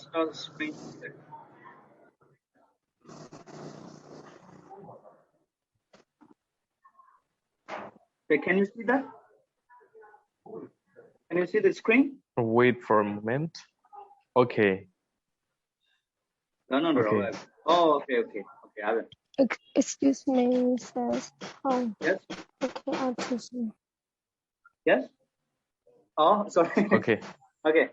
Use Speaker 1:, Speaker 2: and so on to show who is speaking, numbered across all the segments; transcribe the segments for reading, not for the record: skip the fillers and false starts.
Speaker 1: start the screen. Okay, can you see that? Can you see the screen?
Speaker 2: Wait for a moment. Okay.
Speaker 1: No.
Speaker 2: Okay.
Speaker 1: Oh, okay. I will.
Speaker 3: Excuse me, says Home.
Speaker 1: Yes.
Speaker 3: Okay, I'll choose you.
Speaker 1: Yes. Oh, sorry.
Speaker 2: Okay.
Speaker 1: Okay.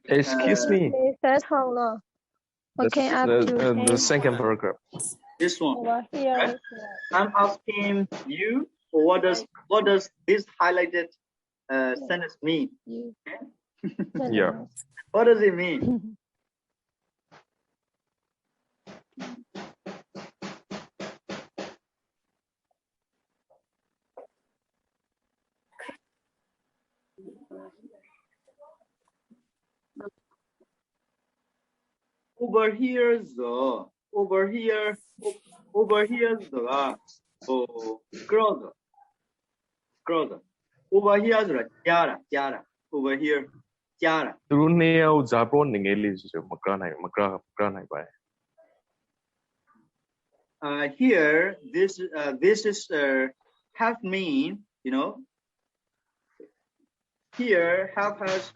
Speaker 2: Excuse me.
Speaker 3: Says Home. Okay,
Speaker 2: The second paragraph.
Speaker 1: This one.
Speaker 3: Over here.
Speaker 1: Right? I'm asking you, what does this highlighted sentence mean? Okay?
Speaker 2: Yeah.
Speaker 1: What does it mean? Over here, the girl. Over here, the Jara. Over here, Jara.
Speaker 2: Runeo Japon English Makra.
Speaker 1: Here, this is have mean, you know. Here, have has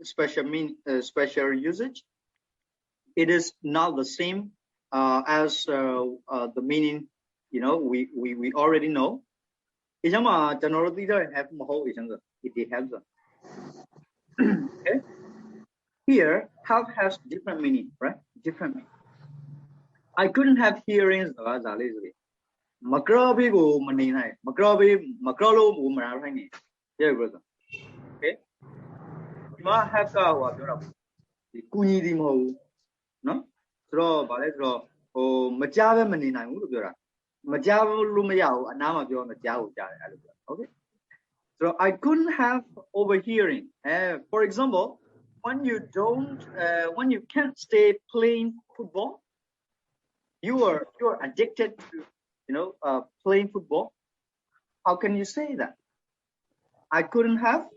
Speaker 1: special usage. It is not the same as the meaning, you know, we already know. It has. Okay. Here, have has different meaning, right? Different meaning. I couldn't have hearings. Macrobi go manina. Macrolo go marine. Yeah, brother. Okay. You have what the Kuni dimo. No? Draw, Baletro, or Majava manina. Majava Lumayao, and now you're on the Jao. Okay. So I couldn't have overhearing. For example, when you can't stay playing football, you are addicted to, you know, playing football. How can you say that? I couldn't have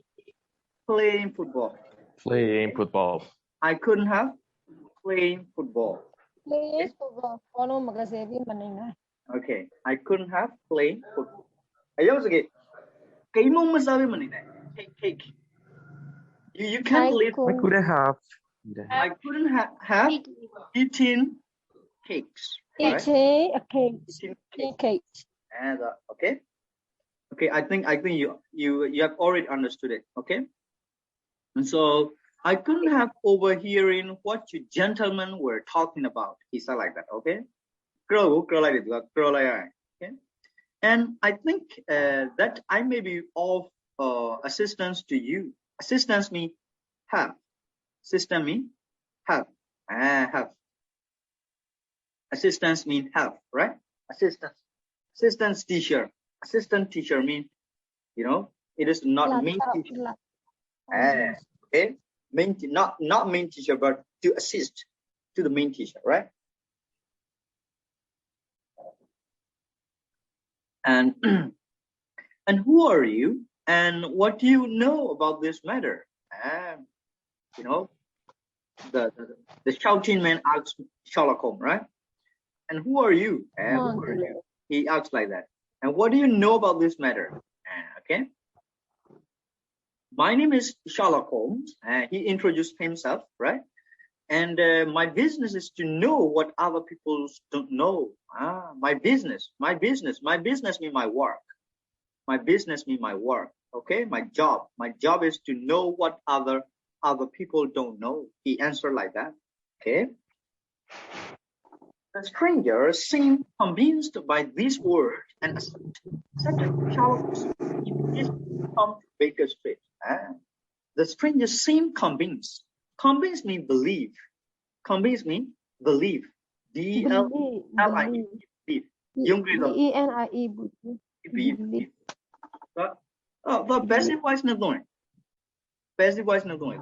Speaker 1: playing football.
Speaker 2: Playing football.
Speaker 1: I couldn't have playing football.
Speaker 3: Playing football.
Speaker 1: Okay, I couldn't have playing football. Cake. You can't live.
Speaker 2: I couldn't have.
Speaker 1: I couldn't have eaten cakes.
Speaker 3: Eating a cake. Cake.
Speaker 1: And okay. I think you have already understood it. Okay. And so I couldn't have overhearing what you gentlemen were talking about. He said like that. Okay. Girl like it. Girl like that. Okay. And I think that I may be of assistance to you. Assistance means have. System means have. Have. Assistance means have, right? Assistance teacher. Assistant teacher means, you know, it is not main teacher. Okay. Not main teacher, but to assist to the main teacher, right? And and who are you? And what do you know about this matter? You know, the shouting man asks Sherlock Holmes, right? And who are you? Who are you? He asks like that. And what do you know about this matter? Okay. My name is Sherlock Holmes. He introduced himself, right? And my business is to know what other people don't know. My business means my work. My business means my work. Okay, my job is to know what other people don't know. He answered like that. Okay. The stranger seemed convinced by this word and accepted Sherlock's invitation to come to Baker Street. The stranger seemed convinced. Convinced means believe. Convinced means believe. D-E-L-I-E. Believe.
Speaker 3: E-N-I-E.
Speaker 1: Believe. But passive voice not doing. Passive voice not doing.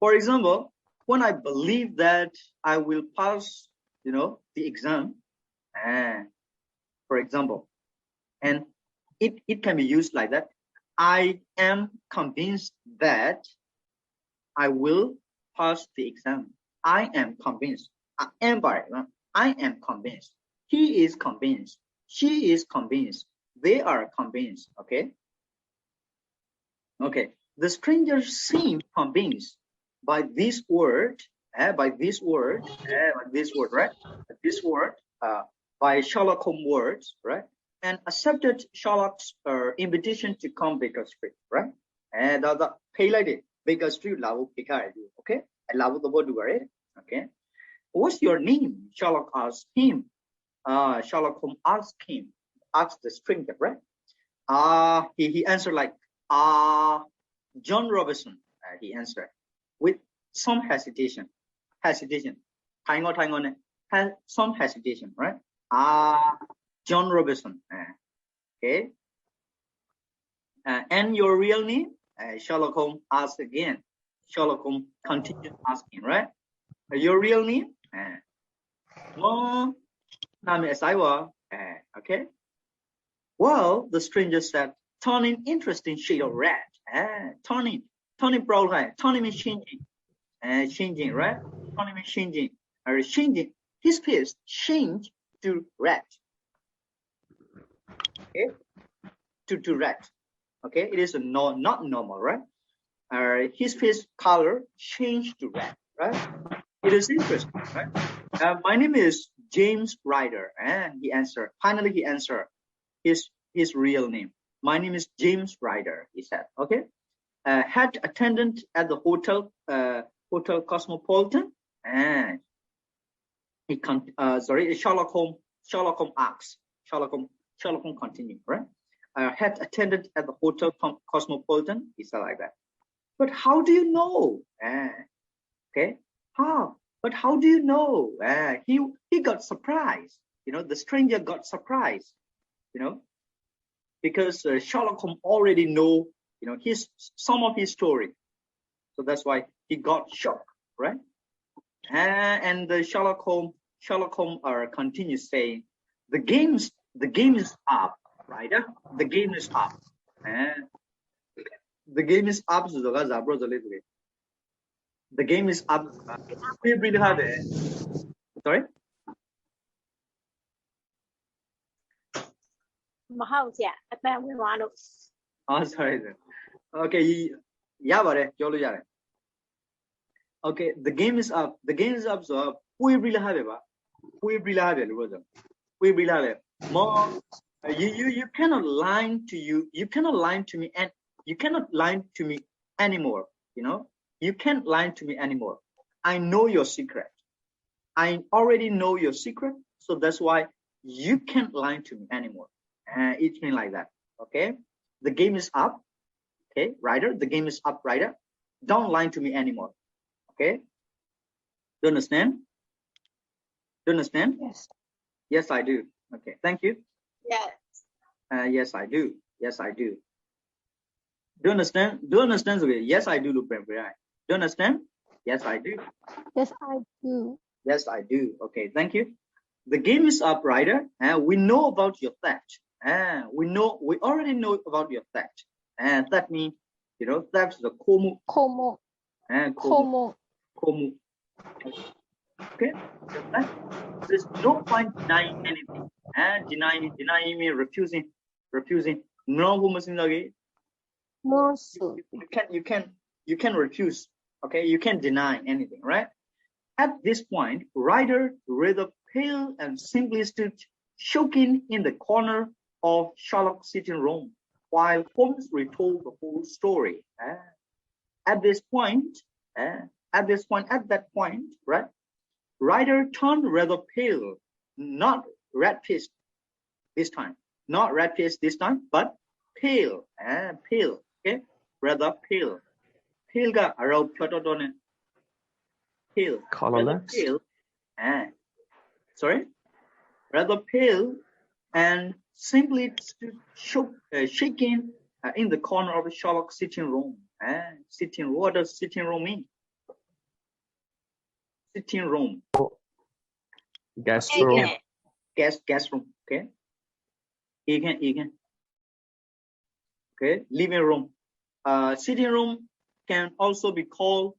Speaker 1: For example, when I believe that I will pass, you know, the exam, for example, and it can be used like that. I am convinced that I will pass the exam. I am convinced. I am convinced. He is convinced. She is convinced. They are convinced. Okay. Okay. The stranger seemed convinced by this word. By this word, right? This word, by Sherlock Holmes words, right? And accepted Sherlock's invitation to come Baker Street, right? And the pay like Baker Street, okay? And the word, right? Okay. What's your name? Sherlock asked him. Sherlock Holmes asked the stranger, right? He answered like, John Robinson. He answered with some hesitation. Some hesitation, right? John Robinson. Okay. And your real name? Sherlock Holmes asked again. Sherlock Holmes continued asking, right? Your real name? Okay. Well, the stranger said, turning interesting shade of red. Turning brown, turning means changing. Changing, right? Turning means changing. Changing. His face changed to red. Okay? To red. Okay? It is not normal, right? His face color changed to red, right? It is interesting, right? My name is James Ryder, and he answered. Finally, he answered his real name. My name is James Ryder, he said. Okay. Head attendant at the hotel Cosmopolitan, and Sherlock Holmes asks. Sherlock Holmes continued, right? Head attendant at the hotel Cosmopolitan, he said like that. But how do you know? Okay. How? But how do you know? He got surprised. The stranger got surprised. Because Sherlock Holmes already know, some of his story. So that's why he got shocked, right? And Sherlock Holmes continues saying, the game is up, right? The game is up. The game is up. The game is up. We really have it. Sorry? Sorry. Okay. Okay, the game is up. The game is up. So we really have it. We really have it. We really have it. More. You cannot lie to you. You cannot lie to me, and you cannot lie to me anymore. You can't lie to me anymore. I know your secret. I already know your secret, so that's why you can't lie to me anymore. It means like that. Okay, the game is up. Okay, Ryder, the game is up, Ryder. Don't lie to me anymore. Okay, do you understand? Do you understand?
Speaker 3: Yes.
Speaker 1: Yes, I do. Okay, thank you.
Speaker 3: Yes.
Speaker 1: Yes, I do. Yes, I do. Do you understand? Do you understand? Okay. Yes, I do. Look, do you understand? Yes, I do.
Speaker 3: Yes, I do.
Speaker 1: Yes, I do. Okay, thank you. The game is up, Ryder. We know about your theft. We already know about your theft. And that means, theft is the komu.
Speaker 3: Komu.
Speaker 1: Okay. There's no point denying anything. Denying means refusing. No,
Speaker 3: No, sir.
Speaker 1: you can refuse. Okay, you can't deny anything, right? At this point, Ryder, rather pale and simply stood choking in the corner of Sherlock's sitting room, while Holmes retold the whole story. At that point, right? Ryder turned rather pale, not red-faced this time, but pale, pale, okay, rather pale. Pale ga arau phyotodone. Pale,
Speaker 2: Colorless.
Speaker 1: pale, rather pale, and simply shaking in the corner of Sherlock's sitting room. What does sitting room mean? Sitting room.
Speaker 2: Guest room.
Speaker 1: Guest room. Okay. Again. Okay, living room. Sitting room can also be called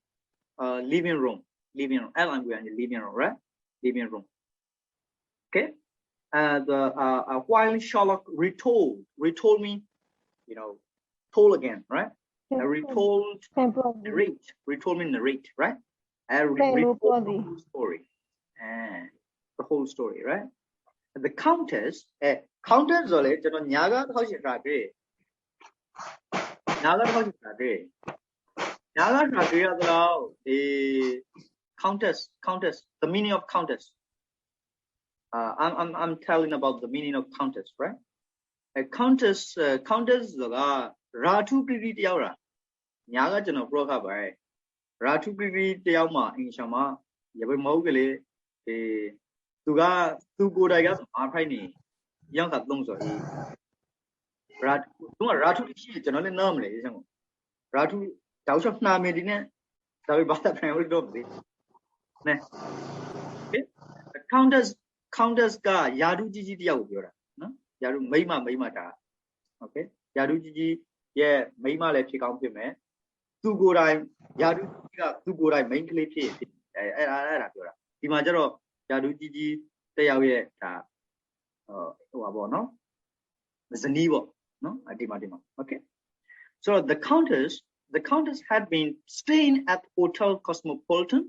Speaker 1: living room. Living room. Living room, right? Living room. Okay. While Sherlock retold me, told again, right? Retold me narrate, right? Retold the whole story. The whole story, right? The countess, countess rồi cho nó nhà cái thôi ra cái nhà cái thôi ra cái nhà cái ra cái đó the countess, the meaning of countess. I'm telling about the meaning of countess, right? Countess là Ratu Privi tao ra nhà cái cho nó pro cả vậy Ratu Privi tao mà anh xem mà giờ bây máu cái này thì tu cô đại cái mà phải nè yang thật đông rồi đúng là Ratu thì cho nó lên nôm này xem Ratu cháu sắp nam đi nè tao bị bắt phải không được gì nè countess ka yadu ji taoပြောတာနော် yadu မိမတာ okay yadu jiရဲ့မိမလည်းဖြစ်ကောင်းဖြစ်မယ်သူကိုယ်တိုင် yadu ji ကသူကိုယ်တိုင် main ကလေးဖြစ်အဲ့ဒါပြောတာဒီမှာကျတော့ yadu ji တယောက်ရဲ့ဒါဟိုပါပေါ့နော်ဇနီးပေါ့နော်ဒီမှာ okay so the countess had been staying at Hotel Cosmopolitan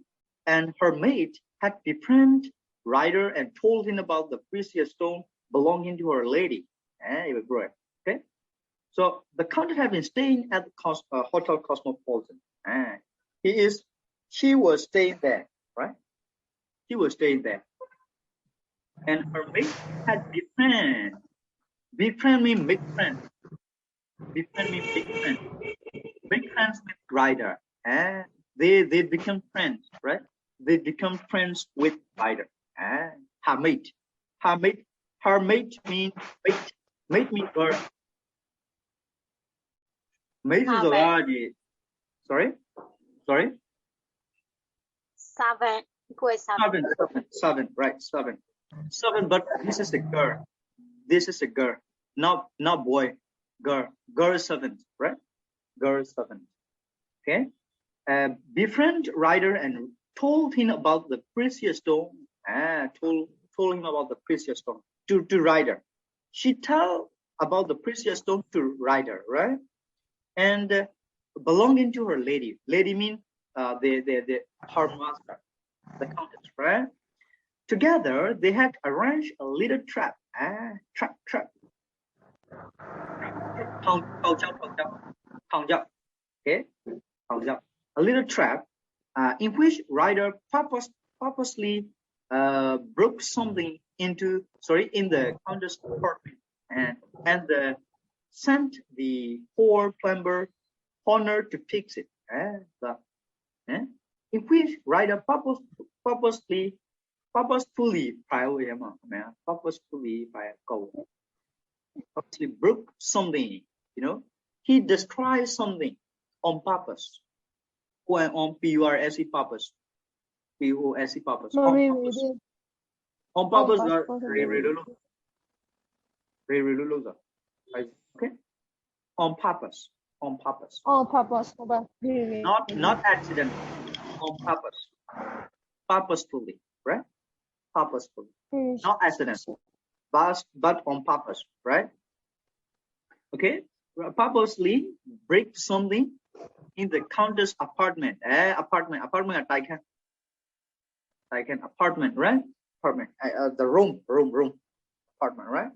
Speaker 1: and her maid had befriended Ryder and told him about the precious stone belonging to her lady. Okay, so the countess had been staying at the Hotel Cosmopolitan. She was staying there, right? She was staying there, and her maid had befriend. Befriend means make friends. Befriend means make friends. Make friends with Ryder, and they become friends, right? They become friends with Ryder. Her mate means mate means girl. Mate is a large. Sorry. Seven. Right, seven. But this is a girl. Not boy. Girl is seven, right? Girl is seven. Okay. Befriend Ryder and told him about the precious stone. Told him about the precious stone to Ryder. She tell about the precious stone to Ryder, right? And belonging to her lady. Lady mean her master, the countess, right? Together they had arranged a little trap. Trap. Okay, a little trap in which Ryder purposely broke something in the countess' apartment and sent the poor plumber Honor to fix it. In which Ryder purposefully broke something. He destroyed something on purpose. On PURSE purpose. POSE purpose. On purpose. Okay. On purpose. Not accident. On purpose. Purposefully, right? Purposefully. Not accident. But on purpose, right? Okay. Purposely break something in the countess' apartment. Apartment. Like an apartment, right? Apartment. The room. Apartment, right?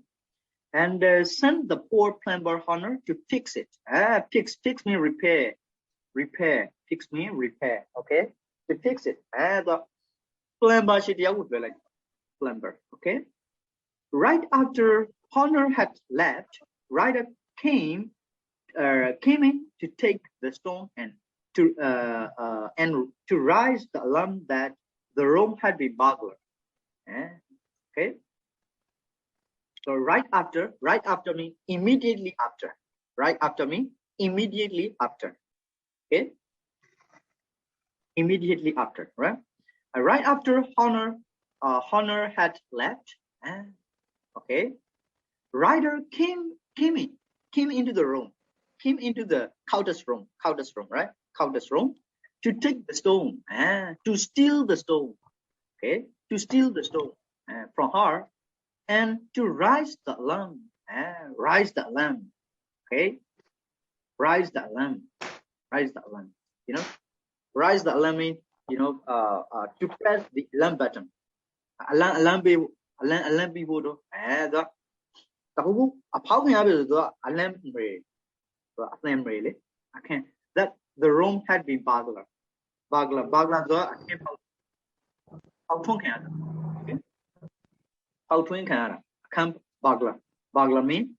Speaker 1: And send the poor plumber Honor to fix it. Fix me repair. Fix me repair. Okay? To fix it. The plumber should be like plumber. Okay? Right after Honor had left, Ryder came in to take the stone and to raise the alarm that the room had been burglared. Okay. So right after me, immediately after. Right after me, immediately after. Okay. Immediately after, right? Right after Honor had left. Okay. rider came into the room, came into the countess room, right? Countess room to take the stone, to steal the stone, okay? To steal the stone from her and to rise the alarm, okay? Rise the alarm, you know? Rise the alarm means, to press the alarm button. Alarm be vodo. The alarm really. Okay. That the room had been burglar. I can't okay. How to camp burglar. Burglar mean.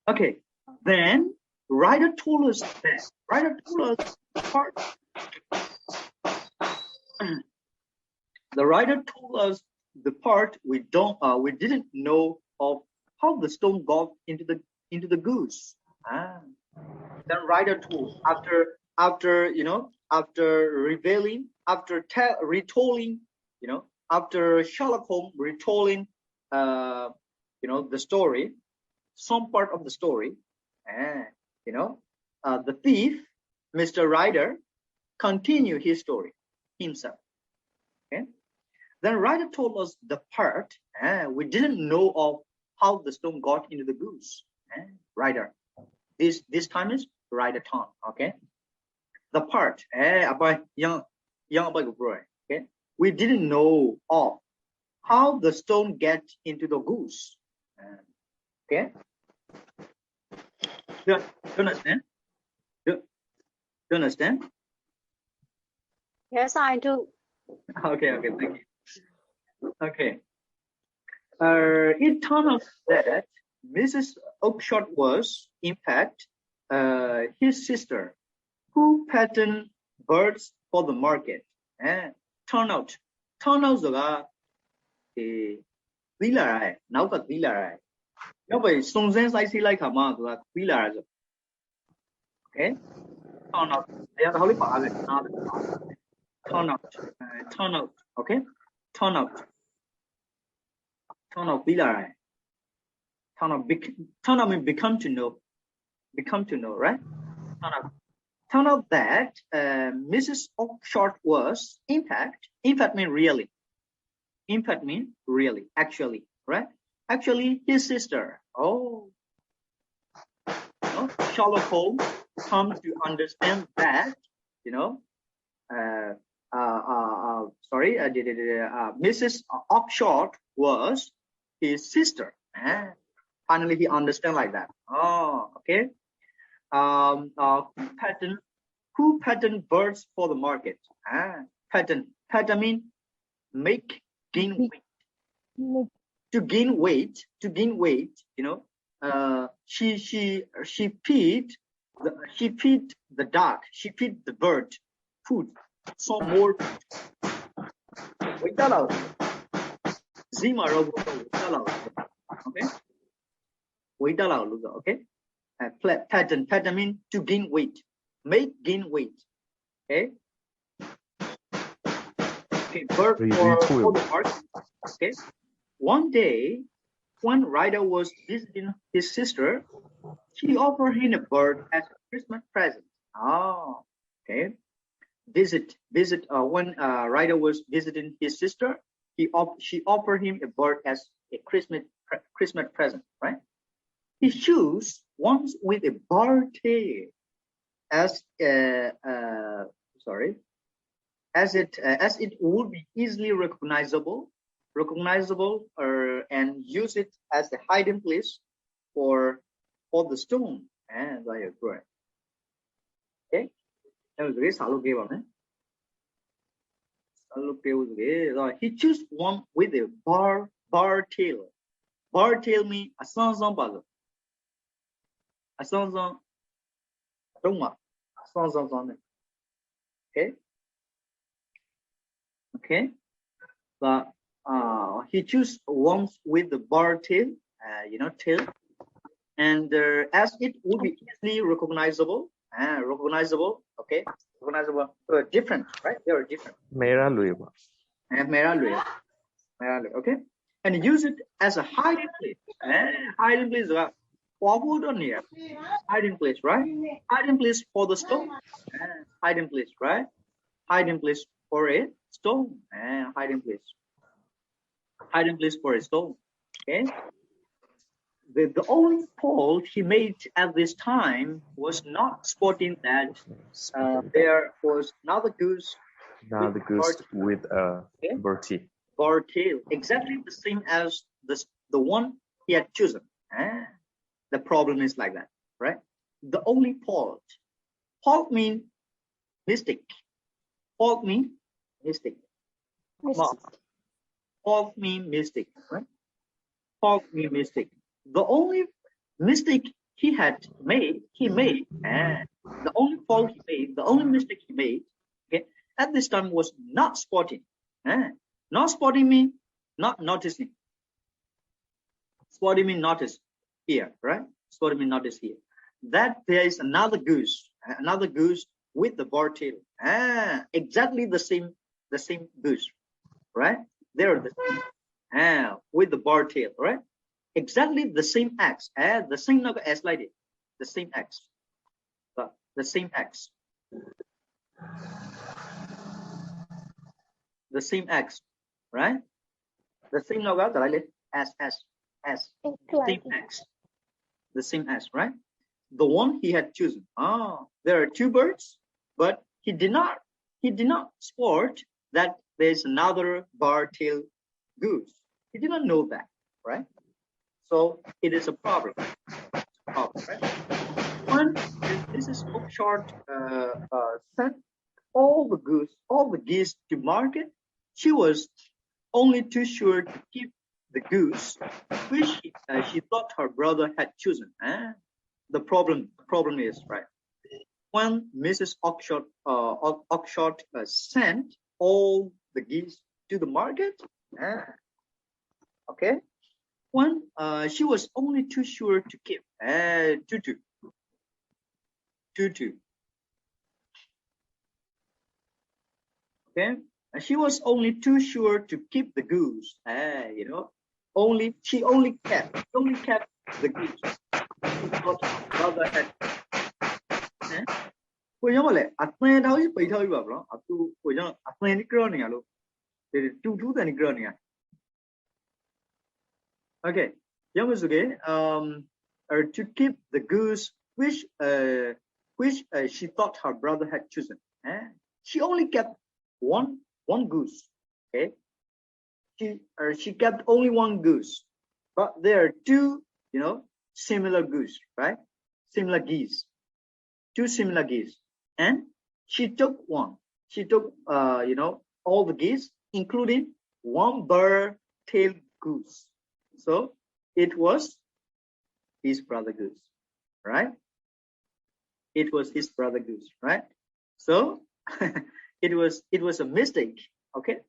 Speaker 1: Okay. Then writer told us part. The writer told us the part we didn't know of how the stone got into the goose. Then writer told after retolling, after Sherlock Holmes retolling, the story, some part of the story, the thief, Mr. Ryder, continued his story himself. Okay. Then writer told us the part we didn't know of how the stone got into the goose. Writer. This time is writer time. Okay. The part about young boy. Okay. We didn't know of how the stone get into the goose. Okay. Do you understand? Do you understand?
Speaker 3: Yes, I do.
Speaker 1: Okay, thank you. Okay. It turned out that Mrs. Oakshott was, in fact, his sister, who patterned birds for the market. Turn outဆိုတာသီးလာတာနောက်ကသီးလာတာနောက်ပဲစုံစမ်းစိုက်စီးလိုက်ခါမှဆိုတာသီးလာတာဆို Okay. Turn out. Yeah, how turn out. Okay. Turn out. Turn out means become to know, right? Turn out that Mrs. Oakshott was, in fact mean really. In fact mean really, actually, right? Actually, his sister. Oh, Sherlock Holmes comes to understand that, Mrs. Oakshott was his sister. Finally, he understands like that. Oh, okay. Who pattern birds for the market? Pattern mean gain weight. To gain weight, she feed the duck, she feed the bird food, some more. Okay. Pattern mean to gain weight, gain weight. Okay. Okay, bird for the market. Okay. One day, when Ryder was visiting his sister, she offered him a bird as a Christmas present. Oh, okay. When Ryder was visiting his sister, she offered him a bird as a Christmas present, right? He chose one with a bar tail, as it would be easily recognizable, and use it as a hiding place for the stone. And I agree. Okay. He chose one with a bar tail. Bar tail means a sansan bazo. A sansan roma. Okay. Okay. But he chose one with the bar tail, tail, and as it would be easily recognizable. Okay, recognizable. Different, right? They are different.
Speaker 2: Mera lui.
Speaker 1: Okay. and use it as a hiding place. Hiding place, hiding place, right? Hiding place for the stone. Hiding place, right? Hiding place for a stone. Hiding place. Hiding place for a stone. Okay. The only fault he made at this time was not spotting that there was another goose.
Speaker 2: Now the goose with a
Speaker 1: bird tail, exactly the same as the one he had chosen. The problem is like that, right? The only fault. Fault means mistake. Fault means mistake. Fault means mistake, right? Fault means mistake. The only mistake he made, the only fault he made, the only mistake he made, okay, at this time was not spotting. Not spotting means not noticing. Spotting means notice here, right? Spotting means notice here. That there is another goose with the bird tail. Exactly the same goose, right? They're the same. With the bird tail, right? Exactly the same X. The same number as like it. The same X. The same X. The same X, right? The same number like it. S. Same X. The same S, right? The one he had chosen. There are two birds, but he did not spot that there's another bird-tailed goose. He did not know that, right? So it is a problem. Right? When this is short sent all the geese to market, she was only too sure to keep the goose, which she thought her brother had chosen. The problem is, right, when Mrs. Oxshott sent all the geese to the market, okay, when she was only too sure to keep tutu. Okay, she was only too sure to keep the goose. She only kept the goose. Because brother had. Okay, to keep the goose which she thought her brother had chosen. She only kept one goose. Okay, she kept only one goose, but there are two, similar goose, right? Similar geese, two similar geese, and she took one. She took all the geese, including one bird-tailed goose. So it was his brother goose, right? It was his brother goose, right? So it was a mistake. Okay,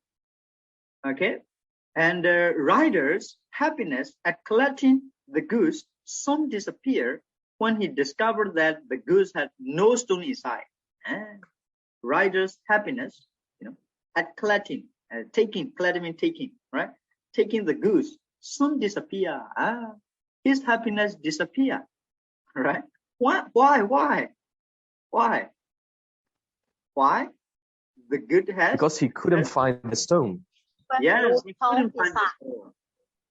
Speaker 1: and the rider's happiness at collecting the goose soon disappeared when he discovered that the goose had no stone inside. Rider's happiness, at collecting, taking, right? Taking the goose soon disappear. His happiness disappear, right? Why? The good has,
Speaker 2: because he couldn't find the stone.
Speaker 1: Yes, he couldn't find the stone.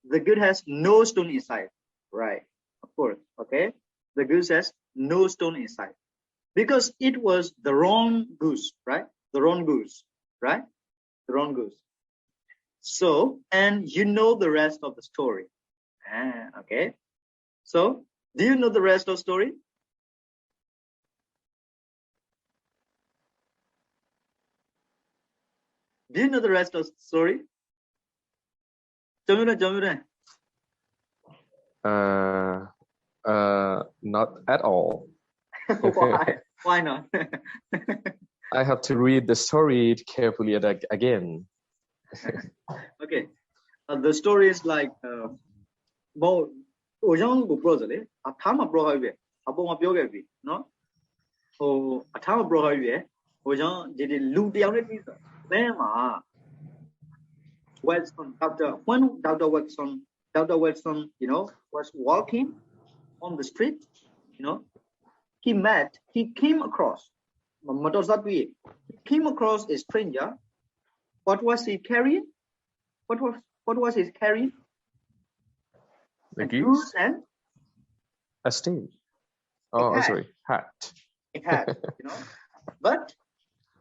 Speaker 1: The good has no stone inside, right? Of course, okay. The goose has no stone inside because it was the wrong goose, right? The wrong goose, right? The wrong goose. So, and you know the rest of the story. Okay. So, do you know the rest of the story? Do you know the rest of the story?
Speaker 2: Not at all.
Speaker 1: Why not?
Speaker 2: I have to read the story carefully again.
Speaker 1: Okay. The story is like Wilson, Dr. Wilson, was walking on the street, he came across a stranger. What was he carrying? What was he carrying?
Speaker 2: The
Speaker 1: geese and
Speaker 2: a stick. Oh, sorry, hat.
Speaker 1: A hat, But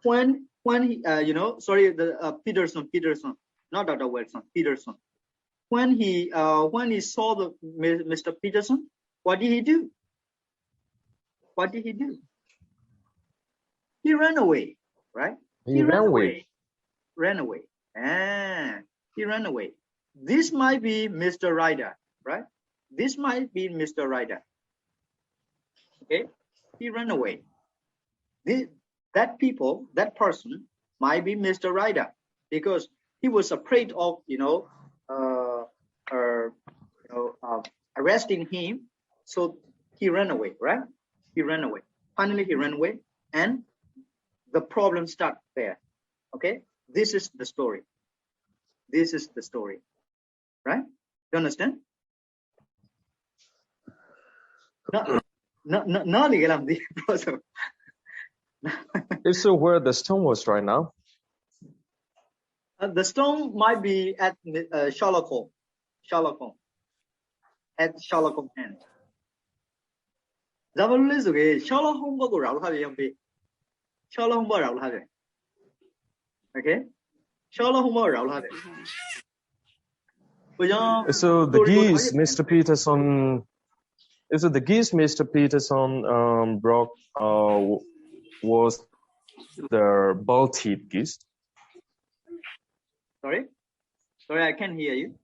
Speaker 1: when he, Peterson, not Dr. Wilson, Peterson. When he saw the Mr. Peterson, what did he do? He ran away, right?
Speaker 2: He ran away.
Speaker 1: He ran away. This might be Mr. Ryder, right? This might be Mr. Ryder. Okay, he ran away. That person might be Mr. Ryder because he was afraid of, arresting him. So he ran away, right? He ran away. Finally, he ran away, and the problem started there. Okay, this is the story. Right? You understand?
Speaker 2: So where the stone was right now?
Speaker 1: The stone might be at Sherlock Holmes. At Sherlock Holmes' hand. Sherlock Holmes okay? Sherlock Holmes
Speaker 2: So the geese, Mr. Peterson. So the geese, Mr. Peterson brought was the bolted geese.
Speaker 1: Sorry, I can't hear you.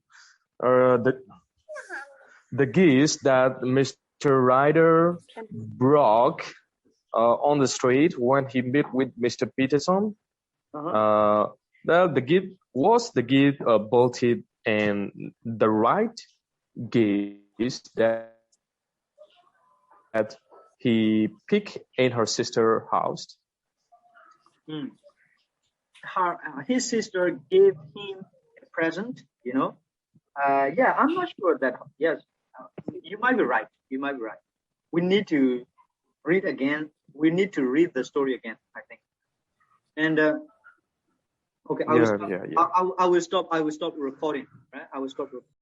Speaker 2: The geese that Mr. Ryder broke on the street when he met with Mr. Peterson. The geese bolted, and the right geese that he picked in her sister's house.
Speaker 1: His sister gave him a present, I'm not sure that, yes, you might be right. We need to read again. We need to read the story again, I think. And, okay, I will stop recording, right? I will stop recording.